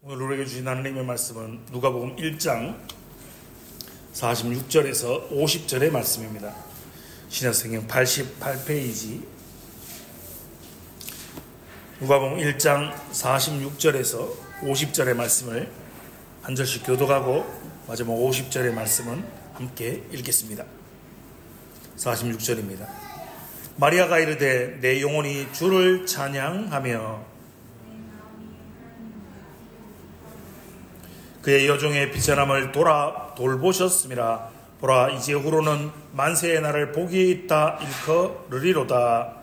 오늘 우리에게 주신 하나님의 말씀은 누가복음 1장 46절에서 50절의 말씀입니다. 신약성경 88페이지 누가복음 1장 46절에서 50절의 말씀을 한 절씩 교독하고 마지막 50절의 말씀은 함께 읽겠습니다. 46절입니다. 마리아가 이르되 내 영혼이 주를 찬양하며 그의 여종의 비천함을 돌보셨음이라. 보라, 이제 후로는 만세의 날을 복이 있다 일컬으리로다.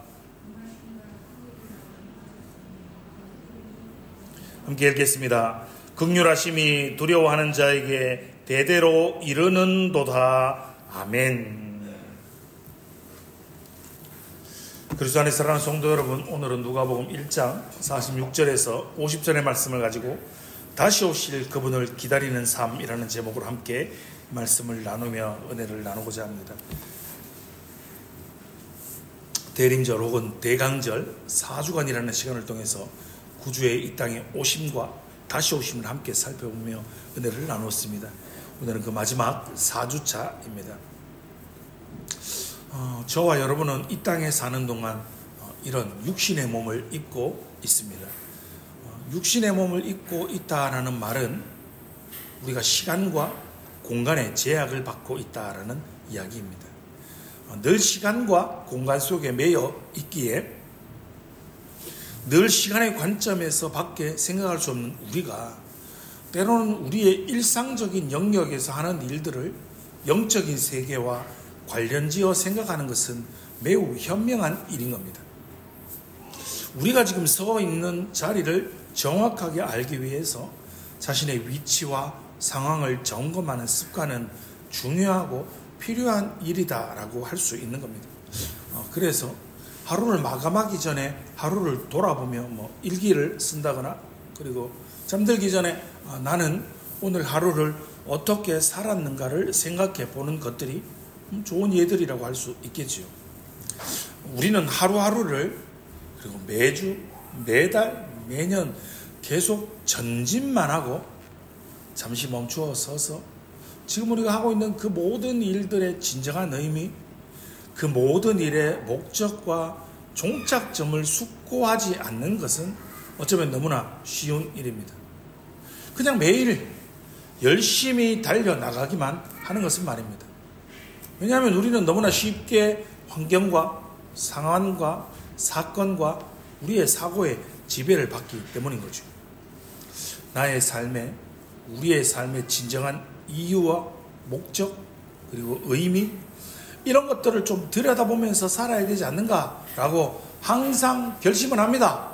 함께 읽겠습니다. 긍휼하심이 두려워하는 자에게 대대로 이르는도다. 아멘. 그리스도 안에 사랑하는 성도 여러분, 오늘은 누가복음 1장 46절에서 50절의 말씀을 가지고 다시 오실 그분을 기다리는 삶이라는 제목으로 함께 말씀을 나누며 은혜를 나누고자 합니다. 대림절 혹은 대강절 4주간이라는 시간을 통해서 구주의 이 땅에 오심과 다시 오심을 함께 살펴보며 은혜를 나누었습니다. 오늘은 그 마지막 4주차입니다. 저와 여러분은 이 땅에 사는 동안 이런 육신의 몸을 입고 있습니다. 육신의 몸을 입고 있다라는 말은 우리가 시간과 공간의 제약을 받고 있다라는 이야기입니다. 늘 시간과 공간 속에 매여 있기에 늘 시간의 관점에서 밖에 생각할 수 없는 우리가 때로는 우리의 일상적인 영역에서 하는 일들을 영적인 세계와 관련지어 생각하는 것은 매우 현명한 일인 겁니다. 우리가 지금 서 있는 자리를 정확하게 알기 위해서 자신의 위치와 상황을 점검하는 습관은 중요하고 필요한 일이다라고 할 수 있는 겁니다. 그래서 하루를 마감하기 전에 하루를 돌아보며 일기를 쓴다거나, 그리고 잠들기 전에 나는 오늘 하루를 어떻게 살았는가를 생각해 보는 것들이 좋은 예들이라고 할 수 있겠지요. 우리는 하루하루를, 그리고 매주, 매달, 매년 계속 전진만 하고 잠시 멈추어 서서 지금 우리가 하고 있는 그 모든 일들의 진정한 의미, 그 모든 일의 목적과 종착점을 숙고하지 않는 것은 어쩌면 너무나 쉬운 일입니다. 그냥 매일 열심히 달려나가기만 하는 것은 말입니다. 왜냐하면 우리는 너무나 쉽게 환경과 상황과 사건과 우리의 사고에 지배를 받기 때문인 거죠. 나의 삶에, 우리의 삶의 진정한 이유와 목적, 그리고 의미, 이런 것들을 좀 들여다보면서 살아야 되지 않는가라고 항상 결심을 합니다.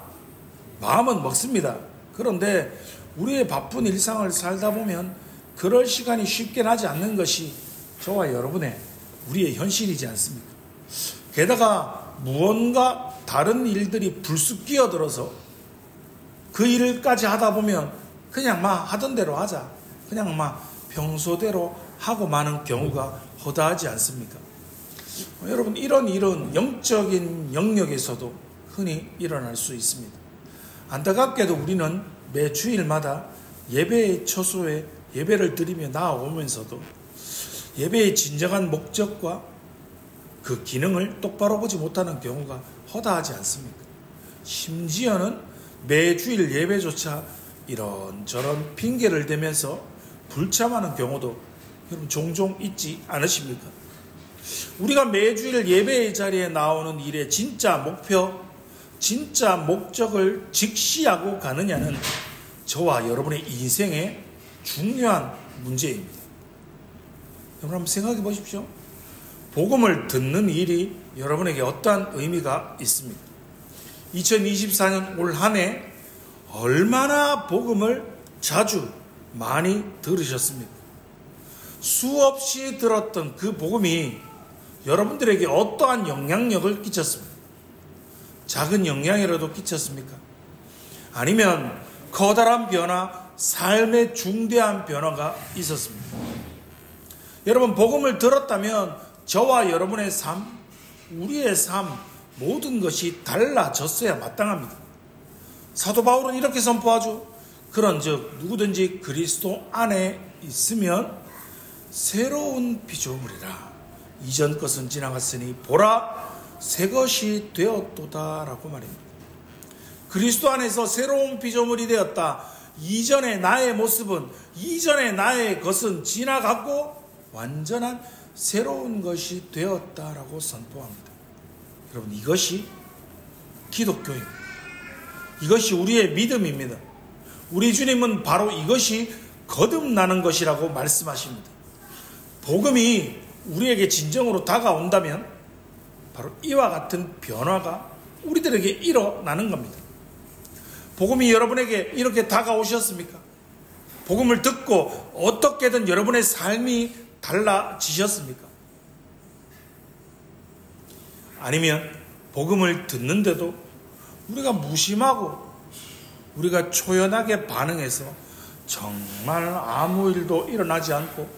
마음은 먹습니다. 그런데 우리의 바쁜 일상을 살다 보면 그럴 시간이 쉽게 나지 않는 것이 저와 여러분의, 우리의 현실이지 않습니까? 게다가 무언가 다른 일들이 불쑥 끼어들어서 그 일까지 하다 보면 그냥 하던 대로 하자, 그냥 평소대로 하고 마는 경우가 허다하지 않습니까? 여러분, 이런 일은 영적인 영역에서도 흔히 일어날 수 있습니다. 안타깝게도 우리는 매 주일마다 예배의 처소에 예배를 드리며 나아오면서도 예배의 진정한 목적과 그 기능을 똑바로 보지 못하는 경우가 허다하지 않습니까? 심지어는 매주일 예배조차 이런저런 핑계를 대면서 불참하는 경우도 여러분 종종 있지 않으십니까? 우리가 매주일 예배의 자리에 나오는 일의 진짜 목표, 진짜 목적을 직시하고 가느냐는 저와 여러분의 인생의 중요한 문제입니다. 여러분 한번 생각해 보십시오. 복음을 듣는 일이 여러분에게 어떠한 의미가 있습니까? 2024년 올 한 해 얼마나 복음을 자주 많이 들으셨습니까? 수없이 들었던 그 복음이 여러분들에게 어떠한 영향력을 끼쳤습니까? 작은 영향이라도 끼쳤습니까? 아니면 커다란 변화, 삶의 중대한 변화가 있었습니까? 여러분, 복음을 들었다면 저와 여러분의 삶, 우리의 삶, 모든 것이 달라졌어야 마땅합니다. 사도 바울은 이렇게 선포하죠. 그런즉 누구든지 그리스도 안에 있으면 새로운 피조물이라. 이전 것은 지나갔으니 보라 새 것이 되었도다라고 말입니다. 그리스도 안에서 새로운 피조물이 되었다. 이전의 나의 모습은, 이전의 나의 것은 지나갔고 완전한 새로운 것이 되었다라고 선포합니다. 여러분, 이것이 기독교입니다. 이것이 우리의 믿음입니다. 우리 주님은 바로 이것이 거듭나는 것이라고 말씀하십니다. 복음이 우리에게 진정으로 다가온다면 바로 이와 같은 변화가 우리들에게 일어나는 겁니다. 복음이 여러분에게 이렇게 다가오셨습니까? 복음을 듣고 어떻게든 여러분의 삶이 달라지셨습니까? 아니면 복음을 듣는데도 우리가 무심하고 우리가 초연하게 반응해서 정말 아무 일도 일어나지 않고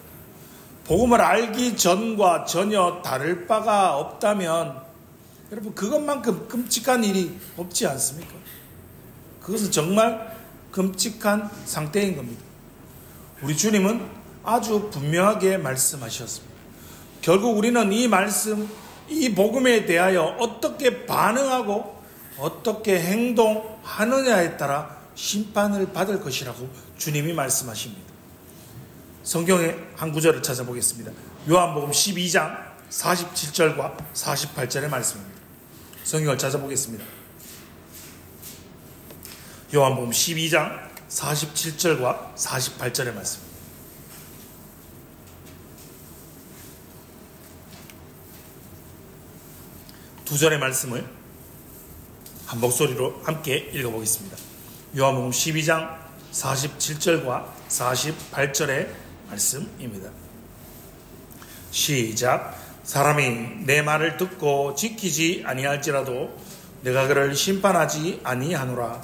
복음을 알기 전과 전혀 다를 바가 없다면 여러분, 그것만큼 끔찍한 일이 없지 않습니까? 그것은 정말 끔찍한 상태인 겁니다. 우리 주님은 아주 분명하게 말씀하셨습니다. 결국 우리는 이 말씀, 이 복음에 대하여 어떻게 반응하고 어떻게 행동하느냐에 따라 심판을 받을 것이라고 주님이 말씀하십니다. 성경의 한 구절을 찾아보겠습니다. 요한복음 12장 47절과 48절의 말씀입니다. 성경을 찾아보겠습니다. 요한복음 12장 47절과 48절의 말씀입니다. 두 절의 말씀을 한 목소리로 함께 읽어보겠습니다. 요한복음 12장 47절과 48절의 말씀입니다. 시작. 사람이 내 말을 듣고 지키지 아니할지라도 내가 그를 심판하지 아니하노라.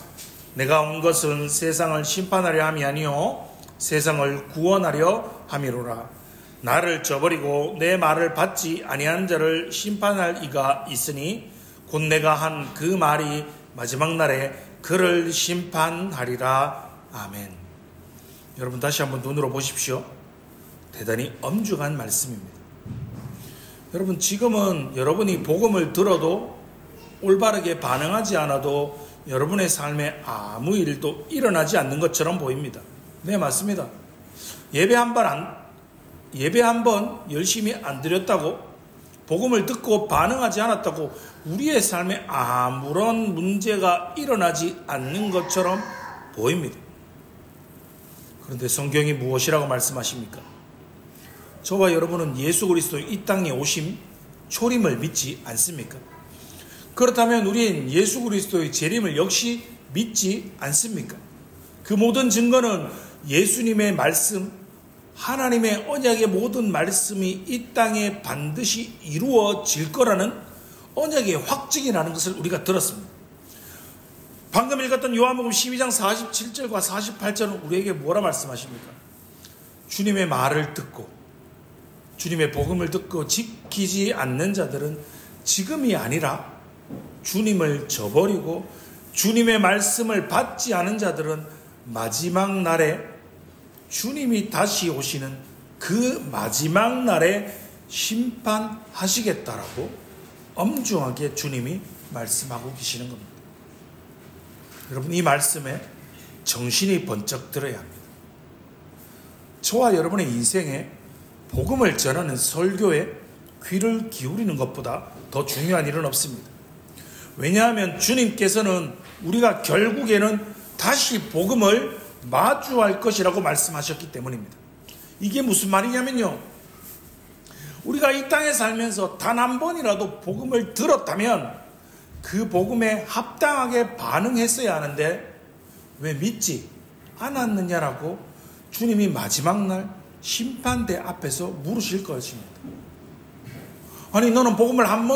내가 온 것은 세상을 심판하려 함이 아니요 세상을 구원하려 함이로라. 나를 저버리고 내 말을 받지 아니한 자를 심판할 이가 있으니 곧 내가 한 그 말이 마지막 날에 그를 심판하리라. 아멘. 여러분, 다시 한번 눈으로 보십시오. 대단히 엄중한 말씀입니다. 여러분, 지금은 여러분이 복음을 들어도 올바르게 반응하지 않아도 여러분의 삶에 아무 일도 일어나지 않는 것처럼 보입니다. 네, 맞습니다. 예배 한 번 열심히 안 드렸다고, 복음을 듣고 반응하지 않았다고 우리의 삶에 아무런 문제가 일어나지 않는 것처럼 보입니다. 그런데 성경이 무엇이라고 말씀하십니까? 저와 여러분은 예수 그리스도의 이 땅에 오심, 초림을 믿지 않습니까? 그렇다면 우리는 예수 그리스도의 재림을 역시 믿지 않습니까? 그 모든 증거는 예수님의 말씀, 하나님의 언약의 모든 말씀이 이 땅에 반드시 이루어질 거라는 언약의 확증이라는 것을 우리가 들었습니다. 방금 읽었던 요한복음 12장 47절과 48절은 우리에게 뭐라 말씀하십니까? 주님의 말을 듣고 주님의 복음을 듣고 지키지 않는 자들은 지금이 아니라 주님을 저버리고 주님의 말씀을 받지 않은 자들은 마지막 날에 주님이 다시 오시는 그 마지막 날에 심판하시겠다라고 엄중하게 주님이 말씀하고 계시는 겁니다. 여러분, 이 말씀에 정신이 번쩍 들어야 합니다. 저와 여러분의 인생에 복음을 전하는 설교에 귀를 기울이는 것보다 더 중요한 일은 없습니다. 왜냐하면 주님께서는 우리가 결국에는 다시 복음을 마주할 것이라고 말씀하셨기 때문입니다. 이게 무슨 말이냐면요, 우리가 이 땅에 살면서 단 한 번이라도 복음을 들었다면 그 복음에 합당하게 반응했어야 하는데 왜 믿지 않았느냐라고 주님이 마지막 날 심판대 앞에서 물으실 것입니다. 아니, 너는 복음을 한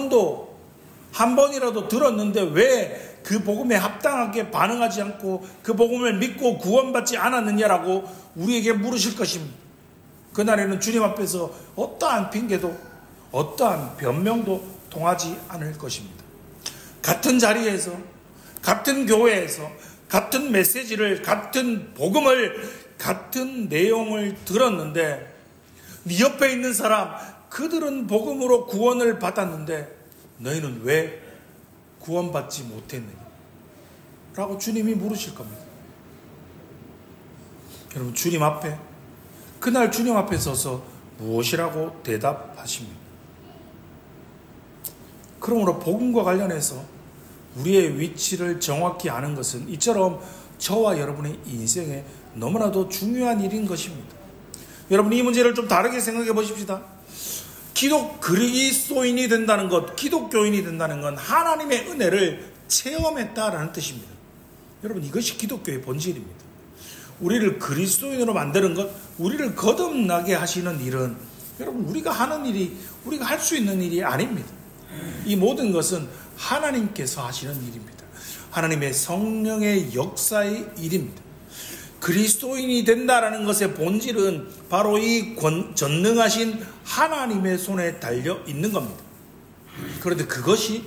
번이라도 들었는데 왜 그 복음에 합당하게 반응하지 않고 그 복음을 믿고 구원받지 않았느냐라고 우리에게 물으실 것입니다. 그날에는 주님 앞에서 어떠한 핑계도 어떠한 변명도 통하지 않을 것입니다. 같은 자리에서, 같은 교회에서, 같은 메시지를, 같은 복음을, 같은 내용을 들었는데 네 옆에 있는 사람, 그들은 복음으로 구원을 받았는데 너희는 왜 구원받지 못했느냐? 라고 주님이 물으실 겁니다. 여러분, 주님 앞에, 그날 주님 앞에 서서 무엇이라고 대답하십니까? 그러므로 복음과 관련해서 우리의 위치를 정확히 아는 것은 이처럼 저와 여러분의 인생에 너무나도 중요한 일인 것입니다. 여러분, 이 문제를 좀 다르게 생각해 보십시다. 그리스도인이 된다는 것, 기독교인이 된다는 건 하나님의 은혜를 체험했다라는 뜻입니다. 여러분, 이것이 기독교의 본질입니다. 우리를 그리스도인으로 만드는 것, 우리를 거듭나게 하시는 일은 여러분, 우리가 하는 일이, 우리가 할 수 있는 일이 아닙니다. 이 모든 것은 하나님께서 하시는 일입니다. 하나님의 성령의 역사의 일입니다. 그리스도인이 된다라는 것의 본질은 바로 이 전능하신 하나님의 손에 달려 있는 겁니다. 그런데 그것이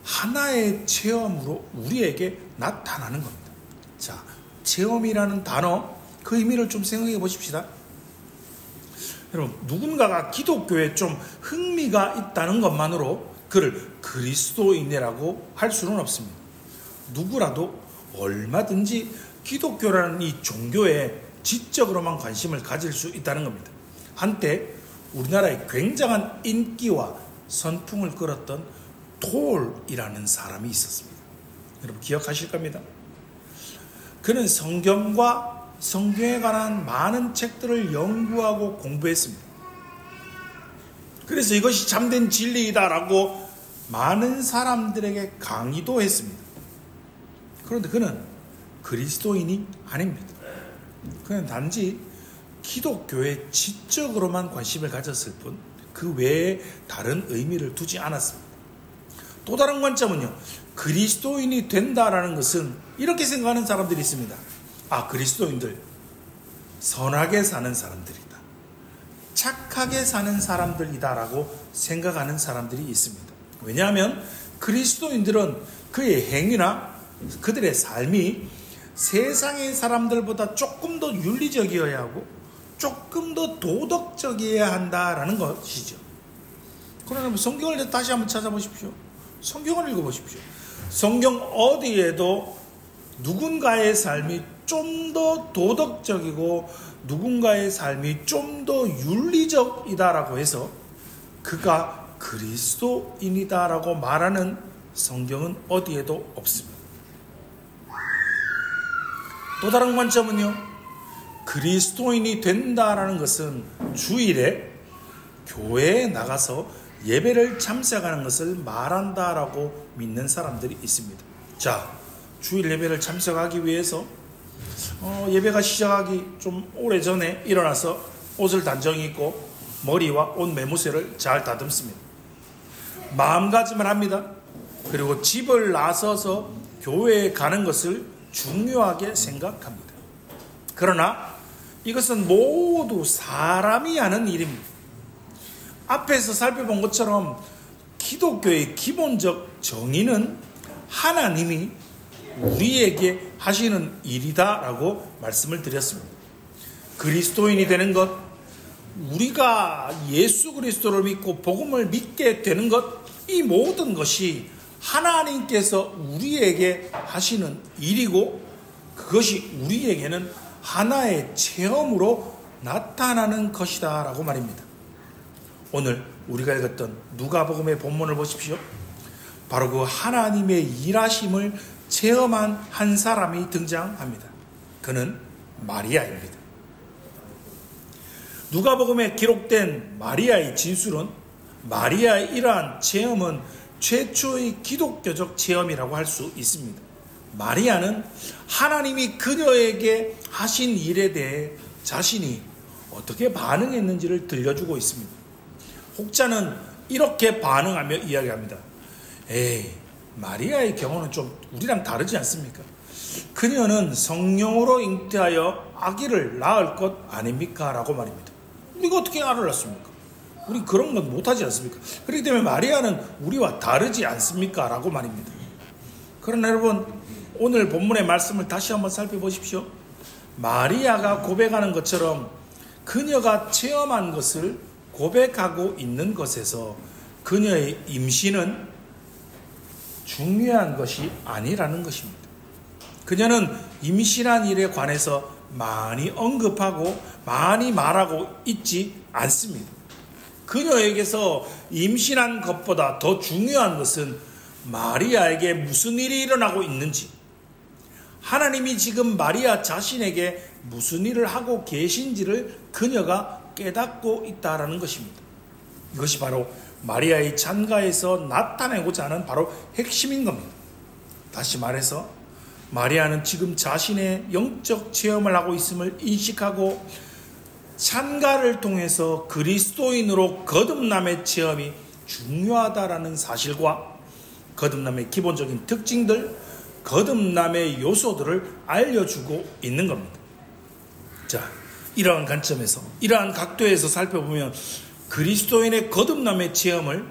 하나의 체험으로 우리에게 나타나는 겁니다. 자, 체험이라는 단어, 그 의미를 좀 생각해 보십시다. 여러분, 누군가가 기독교에 좀 흥미가 있다는 것만으로 그를 그리스도인이라고 할 수는 없습니다. 누구라도 얼마든지 기독교라는 이 종교에 지적으로만 관심을 가질 수 있다는 겁니다. 한때 우리나라에 굉장한 인기와 선풍을 끌었던 톨이라는 사람이 있었습니다. 여러분, 기억하실 겁니다. 그는 성경과 성경에 관한 많은 책들을 연구하고 공부했습니다. 그래서 이것이 참된 진리이다라고 많은 사람들에게 강의도 했습니다. 그런데 그는 그리스도인이 아닙니다. 그는 단지 기독교에 지적으로만 관심을 가졌을 뿐 그 외에 다른 의미를 두지 않았습니다. 또 다른 관점은요, 그리스도인이 된다라는 것은 이렇게 생각하는 사람들이 있습니다. 아, 그리스도인들 선하게 사는 사람들이다, 착하게 사는 사람들이다라고 생각하는 사람들이 있습니다. 왜냐하면 그리스도인들은 그의 행위나 그들의 삶이 세상의 사람들보다 조금 더 윤리적이어야 하고 조금 더 도덕적이어야 한다라는 것이죠. 그러나 성경을 다시 한번 찾아보십시오. 성경을 읽어보십시오. 성경 어디에도 누군가의 삶이 좀 더 도덕적이고 누군가의 삶이 좀 더 윤리적이다라고 해서 그가 그리스도인이다라고 말하는 성경은 어디에도 없습니다. 또 다른 관점은요, 그리스도인이 된다라는 것은 주일에 교회에 나가서 예배를 참석하는 것을 말한다라고 믿는 사람들이 있습니다. 자, 주일 예배를 참석하기 위해서 예배가 시작하기 좀 오래전에 일어나서 옷을 단정히 입고 머리와 옷 매무새를 잘 다듬습니다. 마음가짐을 합니다. 그리고 집을 나서서 교회에 가는 것을 중요하게 생각합니다. 그러나 이것은 모두 사람이 하는 일입니다. 앞에서 살펴본 것처럼 기독교의 기본적 정의는 하나님이 우리에게 하시는 일이다라고 말씀을 드렸습니다. 그리스도인이 되는 것, 우리가 예수 그리스도를 믿고 복음을 믿게 되는 것, 이 모든 것이 하나님께서 우리에게 하시는 일이고 그것이 우리에게는 하나의 체험으로 나타나는 것이다 라고 말입니다. 오늘 우리가 읽었던 누가복음의 본문을 보십시오. 바로 그 하나님의 일하심을 체험한 한 사람이 등장합니다. 그는 마리아입니다. 누가복음에 기록된 마리아의 진술은, 마리아의 이러한 체험은 최초의 기독교적 체험이라고 할 수 있습니다. 마리아는 하나님이 그녀에게 하신 일에 대해 자신이 어떻게 반응했는지를 들려주고 있습니다. 혹자는 이렇게 반응하며 이야기합니다. 에이, 마리아의 경우는 좀 우리랑 다르지 않습니까? 그녀는 성령으로 잉태하여 아기를 낳을 것 아닙니까? 라고 말입니다. 우리가 어떻게 아기를 낳습니까? 우리 그런 건 못하지 않습니까? 그렇기 때문에 마리아는 우리와 다르지 않습니까? 라고 말입니다. 그러나 여러분, 오늘 본문의 말씀을 다시 한번 살펴보십시오. 마리아가 고백하는 것처럼 그녀가 체험한 것을 고백하고 있는 것에서 그녀의 임신은 중요한 것이 아니라는 것입니다. 그녀는 임신한 일에 관해서 많이 언급하고 많이 말하고 있지 않습니다. 그녀에게서 임신한 것보다 더 중요한 것은 마리아에게 무슨 일이 일어나고 있는지, 하나님이 지금 마리아 자신에게 무슨 일을 하고 계신지를 그녀가 깨닫고 있다라는 것입니다. 이것이 바로 마리아의 찬가에서 나타내고자 하는 바로 핵심인 겁니다. 다시 말해서 마리아는 지금 자신의 영적 체험을 하고 있음을 인식하고 찬가를 통해서 그리스도인으로 거듭남의 체험이 중요하다라는 사실과 거듭남의 기본적인 특징들, 거듭남의 요소들을 알려주고 있는 겁니다. 자, 이러한 관점에서, 이러한 각도에서 살펴보면 그리스도인의 거듭남의 체험을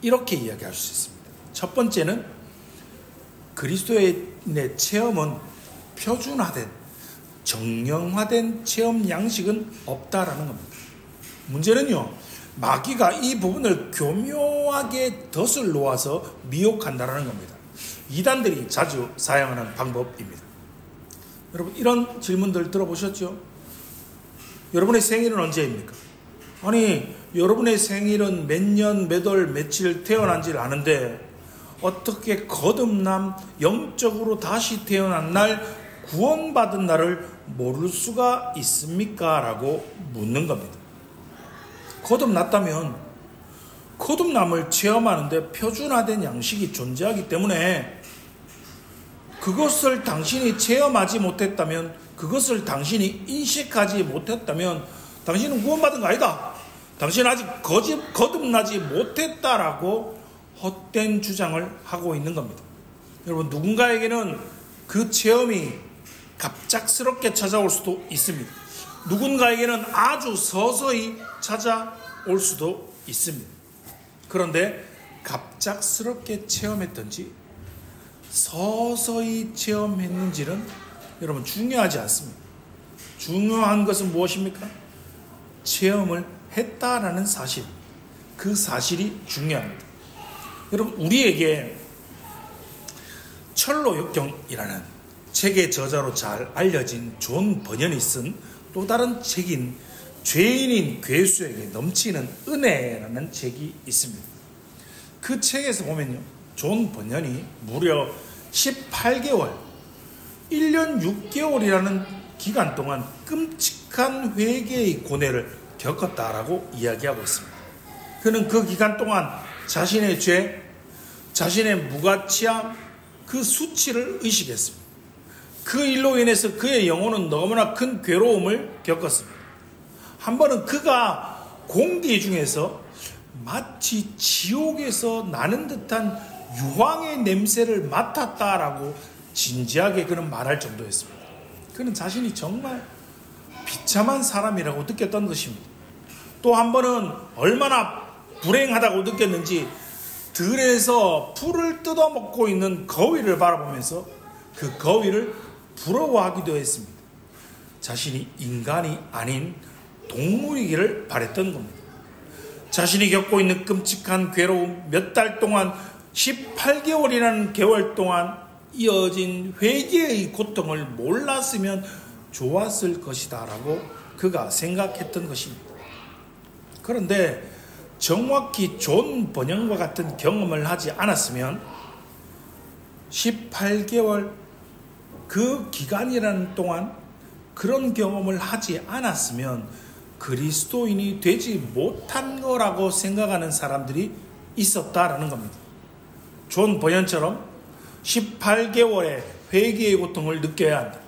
이렇게 이야기할 수 있습니다. 첫 번째는 그리스도인의 체험은 표준화된, 정형화된 체험 양식은 없다라는 겁니다. 문제는요, 마귀가 이 부분을 교묘하게 덫을 놓아서 미혹한다라는 겁니다. 이단들이 자주 사용하는 방법입니다. 여러분, 이런 질문들 들어보셨죠? 여러분의 생일은 언제입니까? 아니, 여러분의 생일은 몇 년, 몇 월, 며칠 태어난지를 아는데 어떻게 거듭남, 영적으로 다시 태어난 날, 구원받은 날을 모를 수가 있습니까? 라고 묻는 겁니다. 거듭났다면 거듭남을 체험하는데 표준화된 양식이 존재하기 때문에 그것을 당신이 체험하지 못했다면, 그것을 당신이 인식하지 못했다면 당신은 구원받은 거 아니다, 당신은 아직 거듭나지 못했다라고 헛된 주장을 하고 있는 겁니다. 여러분, 누군가에게는 그 체험이 갑작스럽게 찾아올 수도 있습니다. 누군가에게는 아주 서서히 찾아올 수도 있습니다. 그런데 갑작스럽게 체험했던지 서서히 체험했는지는 여러분 중요하지 않습니다. 중요한 것은 무엇입니까? 체험을 했다라는 사실, 그 사실이 중요합니다. 여러분, 우리에게 철로역경이라는 책의 저자로 잘 알려진 존 버년이 쓴 또 다른 책인 죄인인 괴수에게 넘치는 은혜라는 책이 있습니다. 그 책에서 보면요, 존 버년이 무려 18개월, 1년 6개월이라는 기간 동안 끔찍한 회개의 고뇌를 겪었다라고 이야기하고 있습니다. 그는 그 기간 동안 자신의 죄, 자신의 무가치함, 그 수치를 의식했습니다. 그 일로 인해서 그의 영혼은 너무나 큰 괴로움을 겪었습니다. 한 번은 그가 공기 중에서 마치 지옥에서 나는 듯한 유황의 냄새를 맡았다라고 진지하게 그는 말할 정도였습니다. 그는 자신이 정말 비참한 사람이라고 느꼈던 것입니다. 또 한 번은 얼마나 불행하다고 느꼈는지 들에서 풀을 뜯어먹고 있는 거위를 바라보면서 그 거위를 부러워하기도 했습니다. 자신이 인간이 아닌 동물이기를 바랬던 겁니다. 자신이 겪고 있는 끔찍한 괴로움, 몇 달 동안 18개월이라는 개월 동안 이어진 회개의 고통을 몰랐으면 좋았을 것이다 라고 그가 생각했던 것입니다. 그런데 정확히 존 번영과 같은 경험을 하지 않았으면 18개월 그 기간이라는 동안 그런 경험을 하지 않았으면 그리스도인이 되지 못한 거라고 생각하는 사람들이 있었다라는 겁니다. 존 버연처럼 18개월의 회개의 고통을 느껴야 한다.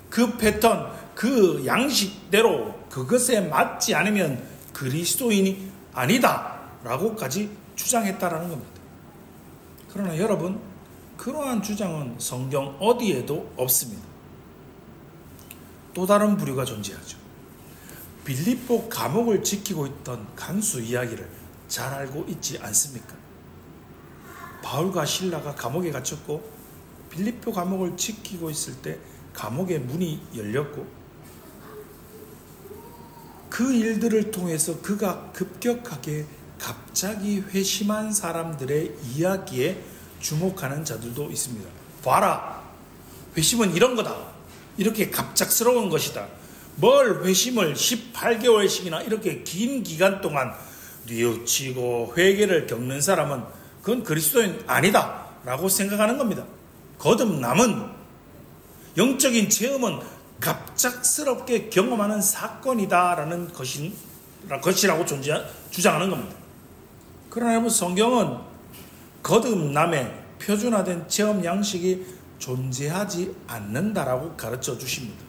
그 패턴, 그 양식대로 그것에 맞지 않으면 그리스도인이 아니다 라고까지 주장했다라는 겁니다. 그러나 여러분, 그러한 주장은 성경 어디에도 없습니다. 또 다른 부류가 존재하죠. 빌립보 감옥을 지키고 있던 간수 이야기를 잘 알고 있지 않습니까? 바울과 실라가 감옥에 갇혔고 빌립보 감옥을 지키고 있을 때 감옥의 문이 열렸고 그 일들을 통해서 그가 급격하게 갑자기 회심한 사람들의 이야기에 주목하는 자들도 있습니다. 봐라, 회심은 이런 거다. 이렇게 갑작스러운 것이다. 뭘 회심을 18개월씩이나 이렇게 긴 기간 동안 뉘우치고 회개를 겪는 사람은 그건 그리스도인 아니다 라고 생각하는 겁니다. 거듭남은, 영적인 체험은 갑작스럽게 경험하는 사건이다라는 것이라고 주장하는 겁니다. 그러나 여러분, 성경은 거듭남의 표준화된 체험 양식이 존재하지 않는다라고 가르쳐 주십니다.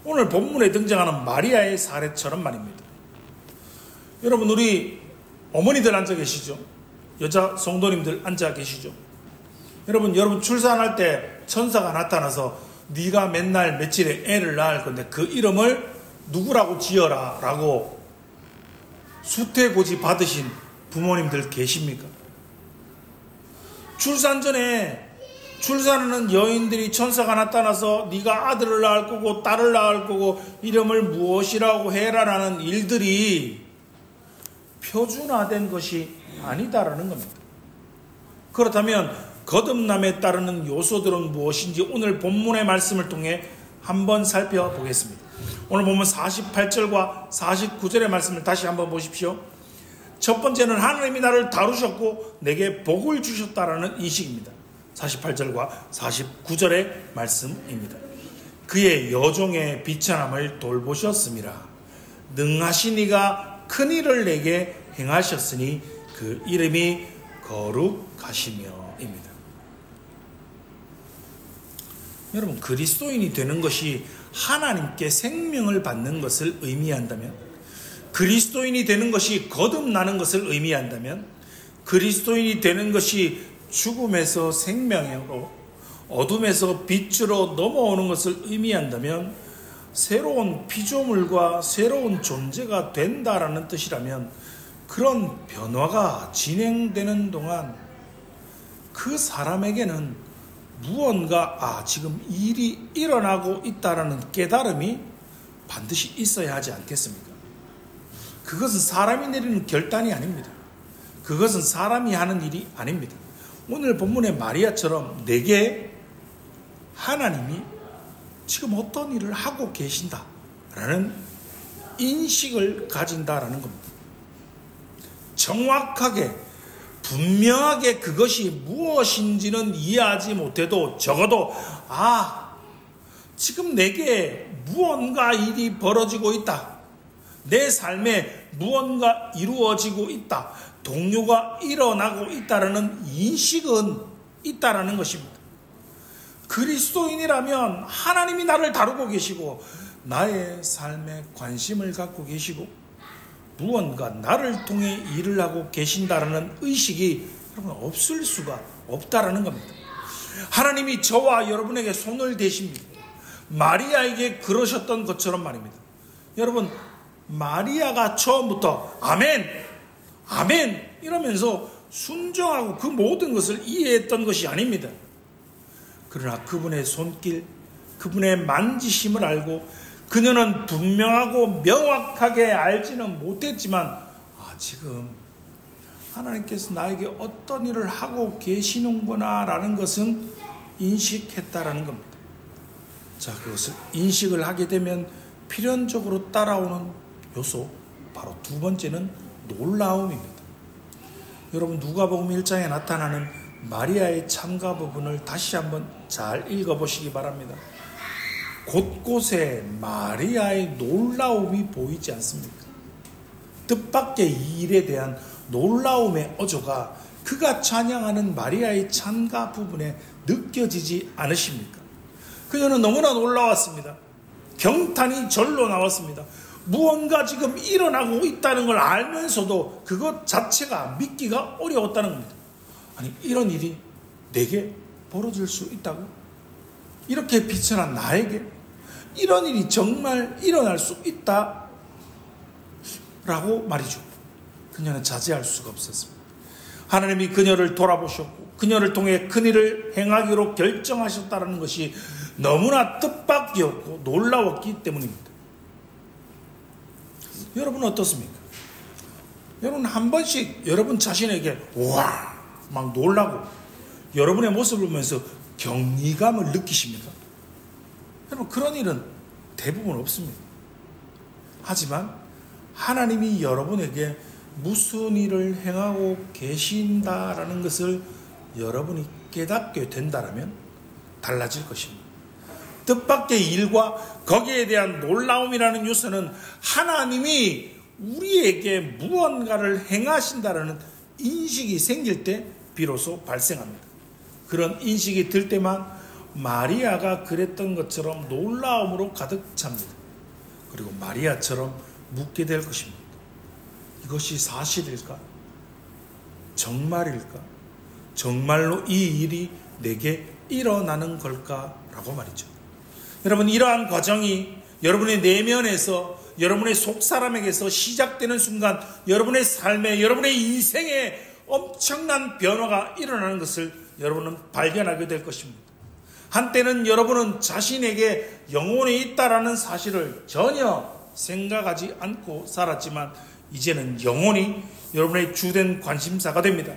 오늘 본문에 등장하는 마리아의 사례처럼 말입니다. 여러분, 우리 어머니들 앉아 계시죠? 여자 성도님들 앉아 계시죠? 여러분 출산할 때 천사가 나타나서 네가 맨날 며칠에 애를 낳을 건데 그 이름을 누구라고 지어라 라고 수태고지 받으신 부모님들 계십니까? 출산 전에 출산하는 여인들이 천사가 나타나서 네가 아들을 낳을 거고 딸을 낳을 거고 이름을 무엇이라고 해라라는 일들이 표준화된 것이 아니다라는 겁니다. 그렇다면 거듭남에 따르는 요소들은 무엇인지 오늘 본문의 말씀을 통해 한번 살펴보겠습니다. 오늘 본문 48절과 49절의 말씀을 다시 한번 보십시오. 첫 번째는 하나님이 나를 다루셨고 내게 복을 주셨다라는 인식입니다. 48절과 49절의 말씀입니다. 그의 여종의 비천함을 돌보셨음이라. 능하신 이가 큰 일을 내게 행하셨으니 그 이름이 거룩하시며입니다. 여러분, 그리스도인이 되는 것이 하나님께 생명을 받는 것을 의미한다면, 그리스도인이 되는 것이 거듭나는 것을 의미한다면, 그리스도인이 되는 것이 죽음에서 생명으로, 어둠에서 빛으로 넘어오는 것을 의미한다면, 새로운 피조물과 새로운 존재가 된다라는 뜻이라면, 그런 변화가 진행되는 동안 그 사람에게는 무언가 지금 일이 일어나고 있다라는 깨달음이 반드시 있어야 하지 않겠습니까? 그것은 사람이 내리는 결단이 아닙니다. 그것은 사람이 하는 일이 아닙니다. 오늘 본문의 마리아처럼 내게 하나님이 지금 어떤 일을 하고 계신다라는 인식을 가진다라는 겁니다. 정확하게 분명하게 그것이 무엇인지는 이해하지 못해도 적어도 지금 내게 무언가 일이 벌어지고 있다. 내 삶에 무언가 이루어지고 있다. 동요가 일어나고 있다라는 인식은 있다라는 것입니다. 그리스도인이라면 하나님이 나를 다루고 계시고 나의 삶에 관심을 갖고 계시고 무언가 나를 통해 일을 하고 계신다라는 의식이 여러분 없을 수가 없다라는 겁니다. 하나님이 저와 여러분에게 손을 대십니다. 마리아에게 그러셨던 것처럼 말입니다. 여러분, 마리아가 처음부터 아멘, 아멘 이러면서 순종하고 그 모든 것을 이해했던 것이 아닙니다. 그러나 그분의 손길, 그분의 만지심을 알고 그녀는 분명하고 명확하게 알지는 못했지만 지금 하나님께서 나에게 어떤 일을 하고 계시는구나 라는 것은 인식했다라는 겁니다. 자, 그것을 인식을 하게 되면 필연적으로 따라오는 요소, 바로 두 번째는 놀라움입니다. 여러분, 누가복음 1장에 나타나는 마리아의 참가 부분을 다시 한번 잘 읽어보시기 바랍니다. 곳곳에 마리아의 놀라움이 보이지 않습니까? 뜻밖의 이 일에 대한 놀라움의 어조가 그가 찬양하는 마리아의 찬가 부분에 느껴지지 않으십니까? 그녀는 너무나 놀라웠습니다. 경탄이 절로 나왔습니다. 무언가 지금 일어나고 있다는 걸 알면서도 그것 자체가 믿기가 어려웠다는 겁니다. 아니, 이런 일이 내게 벌어질 수 있다고? 이렇게 비천한 나에게 이런 일이 정말 일어날 수 있다 라고 말이죠. 그녀는 자제할 수가 없었습니다. 하나님이 그녀를 돌아보셨고 그녀를 통해 큰일을 행하기로 결정하셨다는 것이 너무나 뜻밖이었고 놀라웠기 때문입니다. 여러분 어떻습니까? 여러분 한 번씩 여러분 자신에게 와 막 놀라고 여러분의 모습을 보면서 경이감을 느끼십니까? 여러분 그런 일은 대부분 없습니다. 하지만 하나님이 여러분에게 무슨 일을 행하고 계신다라는 것을 여러분이 깨닫게 된다면 달라질 것입니다. 뜻밖의 일과 거기에 대한 놀라움이라는 요소는 하나님이 우리에게 무언가를 행하신다라는 인식이 생길 때 비로소 발생합니다. 그런 인식이 들 때만 마리아가 그랬던 것처럼 놀라움으로 가득 찹니다. 그리고 마리아처럼 묻게 될 것입니다. 이것이 사실일까? 정말일까? 정말로 이 일이 내게 일어나는 걸까? 라고 말이죠. 여러분 이러한 과정이 여러분의 내면에서 여러분의 속사람에게서 시작되는 순간 여러분의 삶에 여러분의 인생에 엄청난 변화가 일어나는 것을 여러분은 발견하게 될 것입니다. 한때는 여러분은 자신에게 영혼이 있다라는 사실을 전혀 생각하지 않고 살았지만 이제는 영혼이 여러분의 주된 관심사가 됩니다.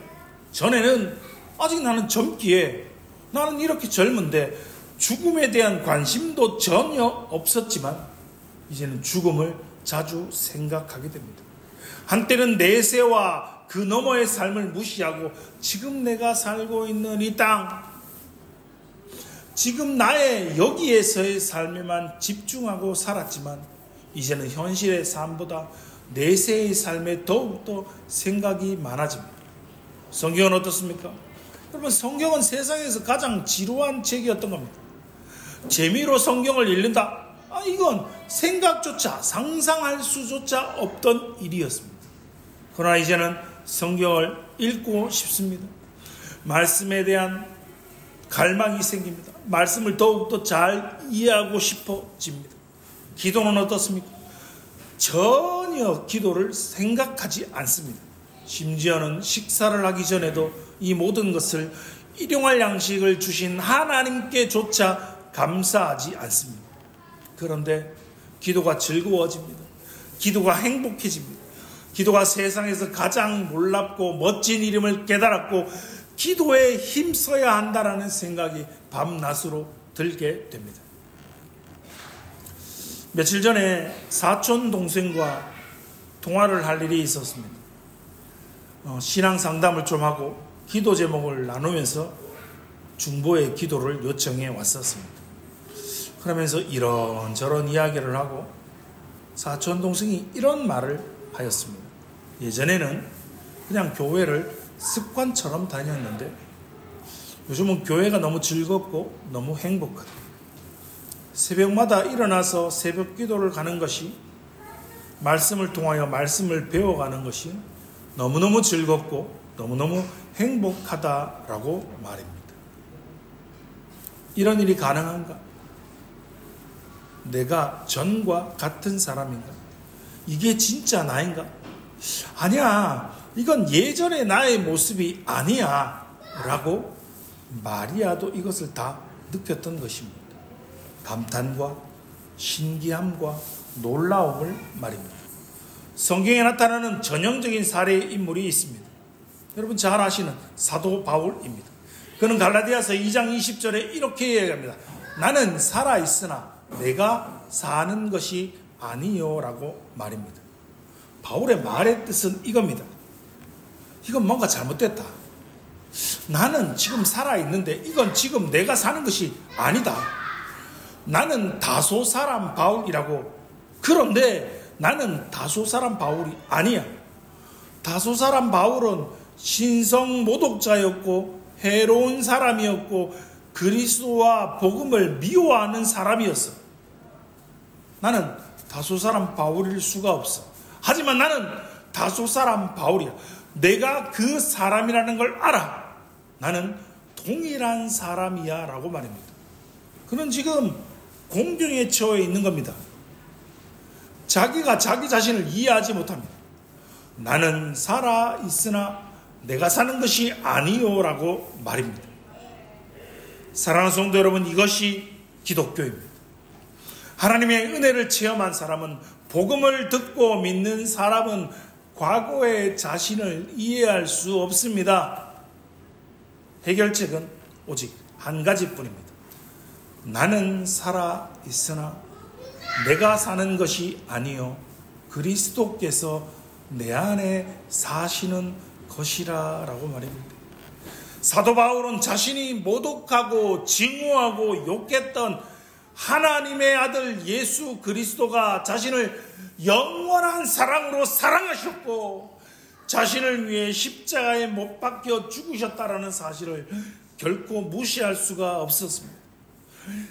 전에는 아직 나는 젊기에 나는 이렇게 젊은데 죽음에 대한 관심도 전혀 없었지만 이제는 죽음을 자주 생각하게 됩니다. 한때는 내세와 그 너머의 삶을 무시하고 지금 내가 살고 있는 이 땅, 지금 나의 여기에서의 삶에만 집중하고 살았지만 이제는 현실의 삶보다 내세의 삶에 더욱더 생각이 많아집니다. 성경은 어떻습니까? 여러분 성경은 세상에서 가장 지루한 책이었던 겁니다. 재미로 성경을 읽는다? 이건 생각조차 상상할 수조차 없던 일이었습니다. 그러나 이제는 성경을 읽고 싶습니다. 말씀에 대한 갈망이 생깁니다. 말씀을 더욱더 잘 이해하고 싶어집니다. 기도는 어떻습니까? 전혀 기도를 생각하지 않습니다. 심지어는 식사를 하기 전에도 이 모든 것을 일용할 양식을 주신 하나님께조차 감사하지 않습니다. 그런데 기도가 즐거워집니다. 기도가 행복해집니다. 기도가 세상에서 가장 놀랍고 멋진 이름을 깨달았고 기도에 힘써야 한다라는 생각이 밤낮으로 들게 됩니다. 며칠 전에 사촌 동생과 통화를 할 일이 있었습니다. 신앙 상담을 좀 하고 기도 제목을 나누면서 중보의 기도를 요청해 왔었습니다. 그러면서 이런저런 이야기를 하고 사촌 동생이 이런 말을 하였습니다. 예전에는 그냥 교회를 습관처럼 다녔는데 요즘은 교회가 너무 즐겁고 너무 행복하다. 새벽마다 일어나서 새벽 기도를 가는 것이 말씀을 통하여 말씀을 배워가는 것이 너무너무 즐겁고 너무너무 행복하다라고 말입니다. 이런 일이 가능한가? 내가 전과 같은 사람인가? 이게 진짜 나인가? 아니야, 이건 예전의 나의 모습이 아니야 라고 마리아도 이것을 다 느꼈던 것입니다. 감탄과 신기함과 놀라움을 말입니다. 성경에 나타나는 전형적인 사례의 인물이 있습니다. 여러분 잘 아시는 사도 바울입니다. 그는 갈라디아서 2장 20절에 이렇게 이야기합니다. 나는 살아있으나 내가 사는 것이 아니요 라고 말입니다. 바울의 말의 뜻은 이겁니다. 이건 뭔가 잘못됐다. 나는 지금 살아있는데 이건 지금 내가 사는 것이 아니다. 나는 다소 사람 바울이라고. 그런데 나는 다소 사람 바울이 아니야. 다소 사람 바울은 신성 모독자였고 해로운 사람이었고 그리스도와 복음을 미워하는 사람이었어. 나는 다소 사람 바울일 수가 없어. 하지만 나는 다소 사람 바울이야. 내가 그 사람이라는 걸 알아. 나는 동일한 사람이야 라고 말입니다. 그는 지금 공경에 처해 있는 겁니다. 자기가 자기 자신을 이해하지 못합니다. 나는 살아있으나 내가 사는 것이 아니요라고 말입니다. 사랑하는 성도 여러분, 이것이 기독교입니다. 하나님의 은혜를 체험한 사람은, 복음을 듣고 믿는 사람은 과거의 자신을 이해할 수 없습니다. 해결책은 오직 한 가지뿐입니다. 나는 살아 있으나 내가 사는 것이 아니요 그리스도께서 내 안에 사시는 것이라 라고 말입니다. 사도 바울은 자신이 모독하고 증오하고 욕했던 하나님의 아들 예수 그리스도가 자신을 영원한 사랑으로 사랑하셨고 자신을 위해 십자가에 못 박혀 죽으셨다라는 사실을 결코 무시할 수가 없었습니다.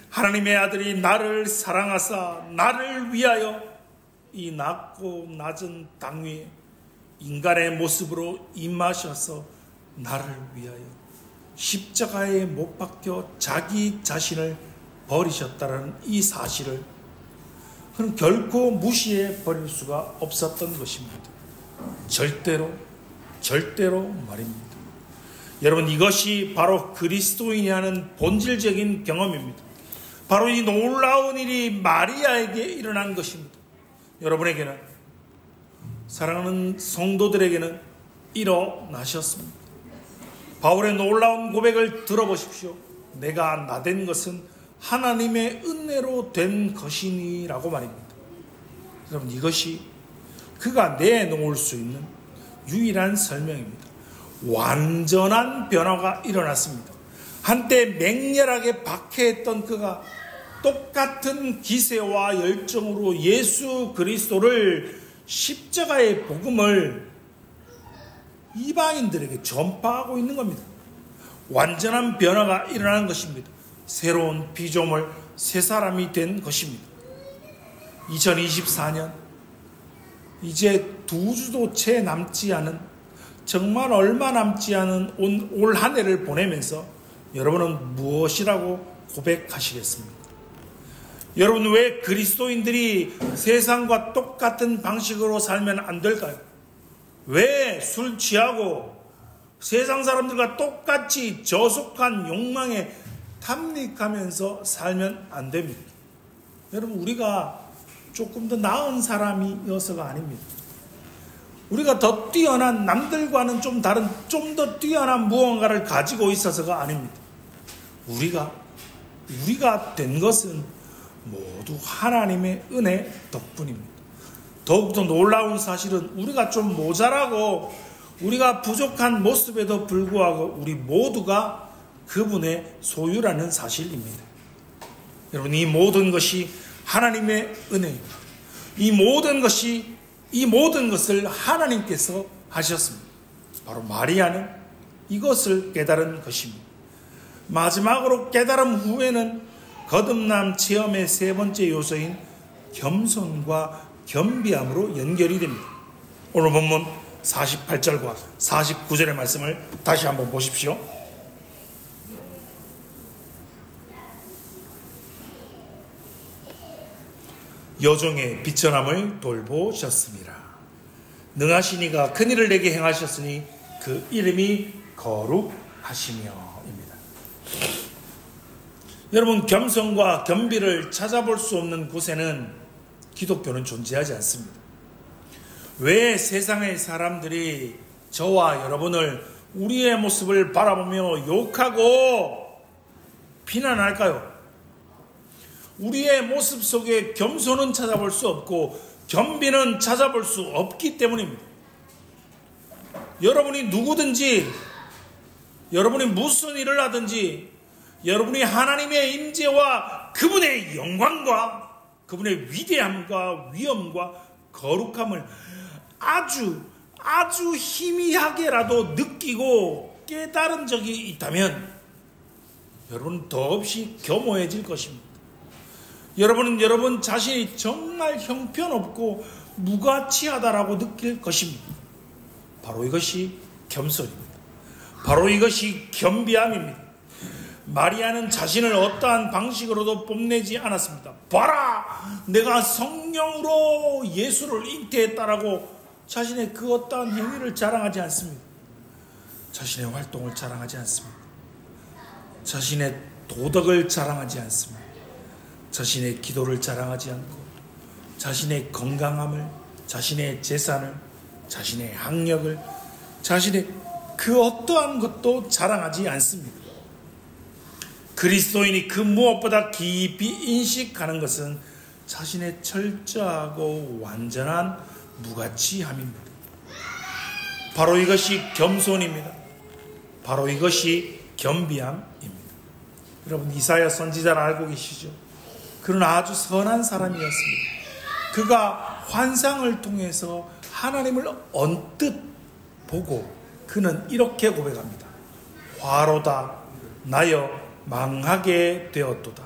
하나님의 아들이 나를 사랑하사 나를 위하여 이 낮고 낮은 땅 위에 인간의 모습으로 임하셔서 나를 위하여 십자가에 못 박혀 자기 자신을 버리셨다는 이 사실을 그는 결코 무시해 버릴 수가 없었던 것입니다. 절대로 말입니다. 여러분, 이것이 바로 그리스도인이 하는 본질적인 경험입니다. 바로 이 놀라운 일이 마리아에게 일어난 것입니다. 여러분에게는, 사랑하는 성도들에게는 일어나셨습니다. 바울의 놀라운 고백을 들어보십시오. 내가 나된 것은 하나님의 은혜로 된 것이니 라고 말입니다. 여러분, 이것이 그가 내놓을 수 있는 유일한 설명입니다. 완전한 변화가 일어났습니다. 한때 맹렬하게 박해했던 그가 똑같은 기세와 열정으로 예수 그리스도를, 십자가의 복음을 이방인들에게 전파하고 있는 겁니다. 완전한 변화가 일어난 것입니다. 새로운 피조물, 새 사람이 된 것입니다. 2024년 이제 2주도 채 남지 않은, 정말 얼마 남지 않은 올 한 해를 보내면서 여러분은 무엇이라고 고백하시겠습니까? 여러분, 왜 그리스도인들이 세상과 똑같은 방식으로 살면 안 될까요? 왜 술 취하고 세상 사람들과 똑같이 저속한 욕망에 탐닉하면서 살면 안 됩니다. 여러분, 우리가 조금 더 나은 사람이어서가 아닙니다. 우리가 더 뛰어난, 남들과는 좀 다른, 좀 더 뛰어난 무언가를 가지고 있어서가 아닙니다. 우리가 된 것은 모두 하나님의 은혜 덕분입니다. 더욱더 놀라운 사실은 우리가 좀 모자라고 우리가 부족한 모습에도 불구하고 우리 모두가 그분의 소유라는 사실입니다. 여러분, 이 모든 것이 하나님의 은혜입니다. 이 모든 것을 하나님께서 하셨습니다. 바로 마리아는 이것을 깨달은 것입니다. 마지막으로 깨달음 후에는 거듭남 체험의 세 번째 요소인 겸손과 겸비함으로 연결이 됩니다. 오늘 본문 48절과 49절의 말씀을 다시 한번 보십시오. 여종의 비천함을 돌보셨습니다. 능하신 이가 큰일을 내게 행하셨으니 그 이름이 거룩하시며 입니다. 여러분, 겸손과 겸비를 찾아볼 수 없는 곳에는 기독교는 존재하지 않습니다. 왜 세상의 사람들이 저와 여러분을, 우리의 모습을 바라보며 욕하고 비난할까요? 우리의 모습 속에 겸손은 찾아볼 수 없고 겸비는 찾아볼 수 없기 때문입니다. 여러분이 누구든지, 여러분이 무슨 일을 하든지, 여러분이 하나님의 임재와 그분의 영광과 그분의 위대함과 위엄과 거룩함을 아주 희미하게라도 느끼고 깨달은 적이 있다면 여러분은 더없이 겸허해질 것입니다. 여러분은 여러분 자신이 정말 형편없고 무가치하다라고 느낄 것입니다. 바로 이것이 겸손입니다. 바로 이것이 겸비함입니다. 마리아는 자신을 어떠한 방식으로도 뽐내지 않았습니다. 봐라! 내가 성령으로 예수를 잉태했다라고 자신의 그 어떠한 행위를 자랑하지 않습니다. 자신의 활동을 자랑하지 않습니다. 자신의 도덕을 자랑하지 않습니다. 자신의 기도를 자랑하지 않고 자신의 건강함을, 자신의 재산을, 자신의 학력을, 자신의 그 어떠한 것도 자랑하지 않습니다. 그리스도인이 그 무엇보다 깊이 인식하는 것은 자신의 철저하고 완전한 무가치함입니다. 바로 이것이 겸손입니다. 바로 이것이 겸비함입니다. 여러분, 이사야 선지자를 알고 계시죠? 그는 아주 선한 사람이었습니다. 그가 환상을 통해서 하나님을 언뜻 보고 그는 이렇게 고백합니다. 화로다 나여 망하게 되었도다.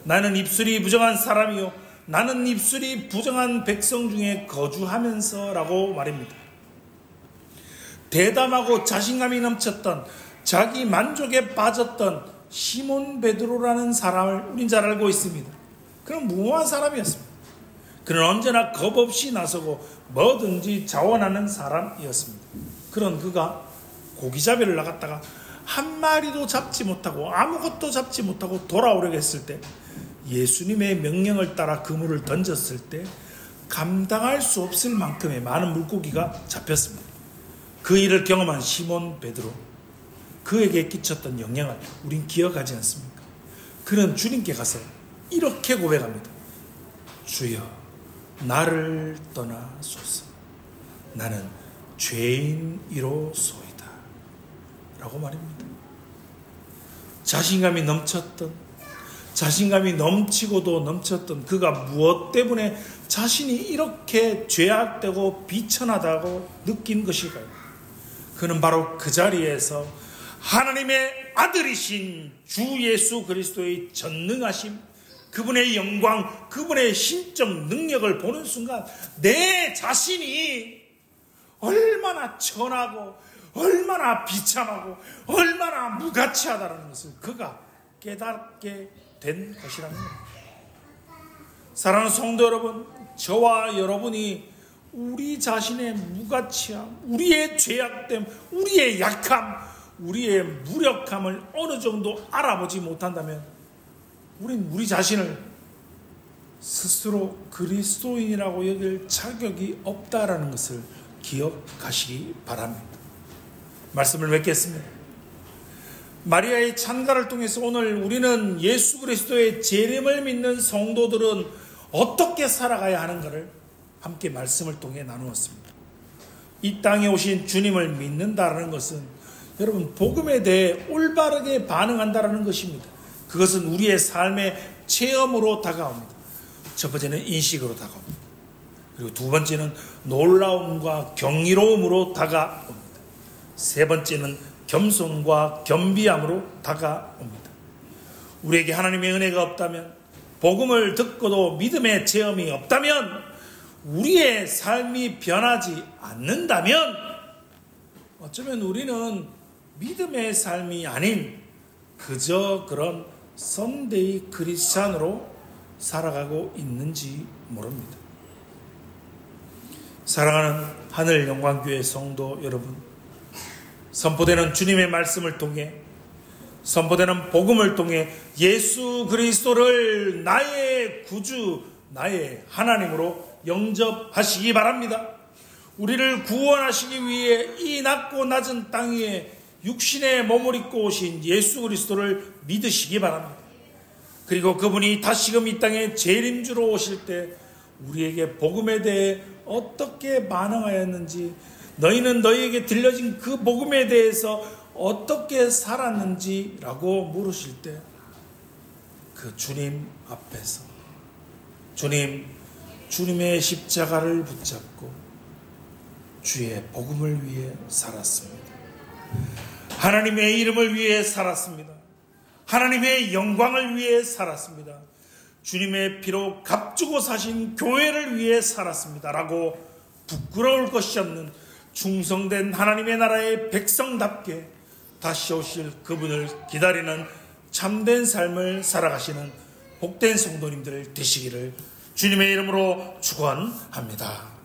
나는 입술이 부정한 사람이요 나는 입술이 부정한 백성 중에 거주하면서 라고 말입니다. 대담하고 자신감이 넘쳤던, 자기 만족에 빠졌던 시몬 베드로라는 사람을 우린 잘 알고 있습니다. 그는 무모한 사람이었습니다. 그는 언제나 겁없이 나서고 뭐든지 자원하는 사람이었습니다. 그런 그가 고기잡이를 나갔다가 한 마리도 잡지 못하고 아무것도 잡지 못하고 돌아오려고 했을 때, 예수님의 명령을 따라 그물을 던졌을 때 감당할 수 없을 만큼의 많은 물고기가 잡혔습니다. 그 일을 경험한 시몬 베드로, 그에게 끼쳤던 영향을 우린 기억하지 않습니까? 그는 주님께 가서 이렇게 고백합니다. 주여, 나를 떠나소서. 나는 죄인이로소이다 라고 말입니다. 자신감이 넘치고도 넘쳤던 그가 무엇 때문에 자신이 이렇게 죄악되고 비천하다고 느낀 것일까요? 그는 바로 그 자리에서 하나님의 아들이신 주 예수 그리스도의 전능하심, 그분의 영광, 그분의 신적 능력을 보는 순간 내 자신이 얼마나 천하고 얼마나 비참하고 얼마나 무가치하다는 것을 그가 깨닫게 된 것이라는 겁니다. 사랑하는 성도 여러분, 저와 여러분이 우리 자신의 무가치함, 우리의 죄악됨, 우리의 약함, 우리의 무력함을 어느 정도 알아보지 못한다면 우린 우리 자신을 스스로 그리스도인이라고 여길 자격이 없다라는 것을 기억하시기 바랍니다. 말씀을 맺겠습니다. 마리아의 찬가를 통해서 오늘 우리는 예수 그리스도의 재림을 믿는 성도들은 어떻게 살아가야 하는가를 함께 말씀을 통해 나누었습니다. 이 땅에 오신 주님을 믿는다는 것은 여러분 복음에 대해 올바르게 반응한다는 것입니다. 그것은 우리의 삶의 체험으로 다가옵니다. 첫 번째는 인식으로 다가옵니다. 그리고 두 번째는 놀라움과 경이로움으로 다가옵니다. 세 번째는 겸손과 겸비함으로 다가옵니다. 우리에게 하나님의 은혜가 없다면, 복음을 듣고도 믿음의 체험이 없다면, 우리의 삶이 변하지 않는다면 어쩌면 우리는 믿음의 삶이 아닌 그저 그런 썬데이 크리스찬으로 살아가고 있는지 모릅니다. 사랑하는 하늘영광교회 성도 여러분, 선포되는 주님의 말씀을 통해, 선포되는 복음을 통해 예수 그리스도를 나의 구주, 나의 하나님으로 영접하시기 바랍니다. 우리를 구원하시기 위해 이 낮고 낮은 땅 위에 육신의 몸을 입고 오신 예수 그리스도를 믿으시기 바랍니다. 그리고 그분이 다시금 이 땅에 재림주로 오실 때 우리에게 복음에 대해 어떻게 반응하였는지, 너희는 너희에게 들려진 그 복음에 대해서 어떻게 살았는지라고 물으실 때 그 주님 앞에서 주님의 십자가를 붙잡고 주의 복음을 위해 살았습니다. 하나님의 이름을 위해 살았습니다. 하나님의 영광을 위해 살았습니다. 주님의 피로 값주고 사신 교회를 위해 살았습니다 라고 부끄러울 것이 없는 충성된 하나님의 나라의 백성답게 다시 오실 그분을 기다리는 참된 삶을 살아가시는 복된 성도님들 되시기를 주님의 이름으로 축원합니다.